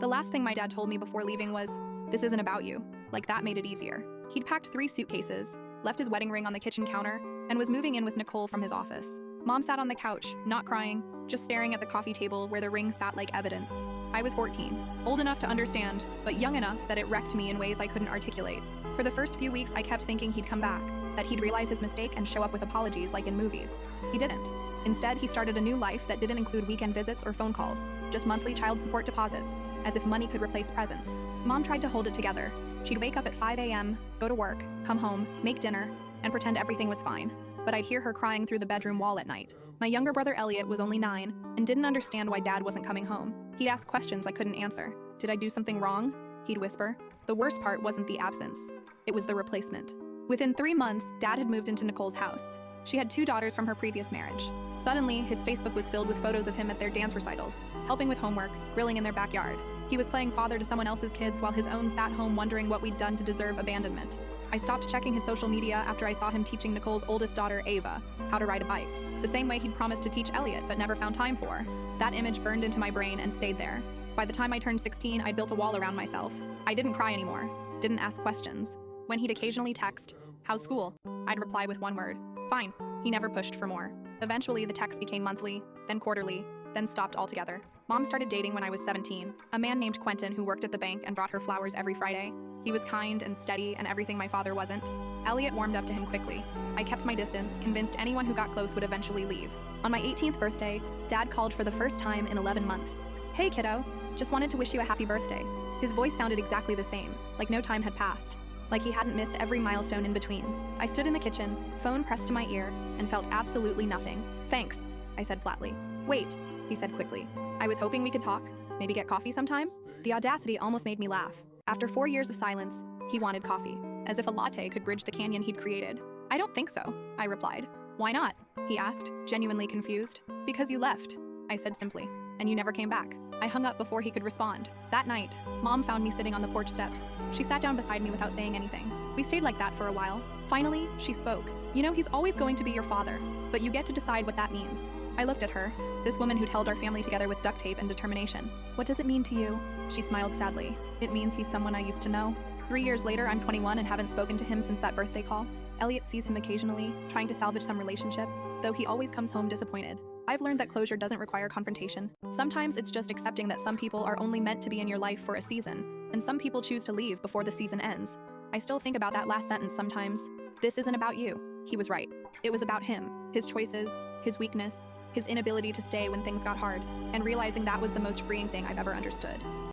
The last thing my dad told me before leaving was, "This isn't about you." Like that made it easier. He'd packed 3 suitcases, left his wedding ring on the kitchen counter, and was moving in with Nicole from his office. Mom sat on the couch, not crying, just staring at the coffee table where the ring sat like evidence. I was 14, old enough to understand, but young enough that it wrecked me in ways I couldn't articulate. For the first few weeks, I kept thinking he'd come back, that he'd realize his mistake and show up with apologies like in movies. He didn't. Instead, he started a new life that didn't include weekend visits or phone calls, just monthly child support deposits, as if money could replace presents. Mom tried to hold it together. She'd wake up at 5 a.m., go to work, come home, make dinner, and pretend everything was fine. But I'd hear her crying through the bedroom wall at night. My younger brother Elliot was only 9 and didn't understand why Dad wasn't coming home. He'd ask questions I couldn't answer. "Did I do something wrong?" he'd whisper. The worst part wasn't the absence. It was the replacement. Within 3 months, Dad had moved into Nicole's house. She had 2 daughters from her previous marriage. Suddenly, his Facebook was filled with photos of him at their dance recitals, helping with homework, grilling in their backyard. He was playing father to someone else's kids while his own sat home wondering what we'd done to deserve abandonment. I stopped checking his social media after I saw him teaching Nicole's oldest daughter, Ava, how to ride a bike, the same way he'd promised to teach Elliot but never found time for. That image burned into my brain and stayed there. By the time I turned 16, I'd built a wall around myself. I didn't cry anymore, didn't ask questions. When he'd occasionally text, "How's school?" I'd reply with one word, "Fine." He never pushed for more. Eventually, the texts became monthly, then quarterly, then stopped altogether. Mom started dating when I was 17, a man named Quentin who worked at the bank and brought her flowers every Friday. He was kind and steady and everything my father wasn't. Elliot warmed up to him quickly. I kept my distance, convinced anyone who got close would eventually leave. On my 18th birthday, Dad called for the first time in 11 months. "Hey kiddo, just wanted to wish you a happy birthday." His voice sounded exactly the same, like no time had passed, like he hadn't missed every milestone in between. I stood in the kitchen, phone pressed to my ear, and felt absolutely nothing. "Thanks," I said flatly. "Wait," he said quickly. "I was hoping we could talk, maybe get coffee sometime?" The audacity almost made me laugh. After 4 years of silence, he wanted coffee, as if a latte could bridge the canyon he'd created. "I don't think so," I replied. "Why not?" he asked, genuinely confused. "Because you left," I said simply, "and you never came back." I hung up before he could respond. That night, Mom found me sitting on the porch steps. She sat down beside me without saying anything. We stayed like that for a while. Finally, she spoke. "You know, he's always going to be your father, but you get to decide what that means." I looked at her, this woman who'd held our family together with duct tape and determination. "What does it mean to you?" She smiled sadly. "It means he's someone I used to know." 3 years later, I'm 21 and haven't spoken to him since that birthday call. Elliot sees him occasionally, trying to salvage some relationship, though he always comes home disappointed. I've learned that closure doesn't require confrontation. Sometimes it's just accepting that some people are only meant to be in your life for a season, and some people choose to leave before the season ends. I still think about that last sentence sometimes. "This isn't about you." He was right. It was about him, his choices, his weakness, his inability to stay when things got hard, and realizing that was the most freeing thing I've ever understood.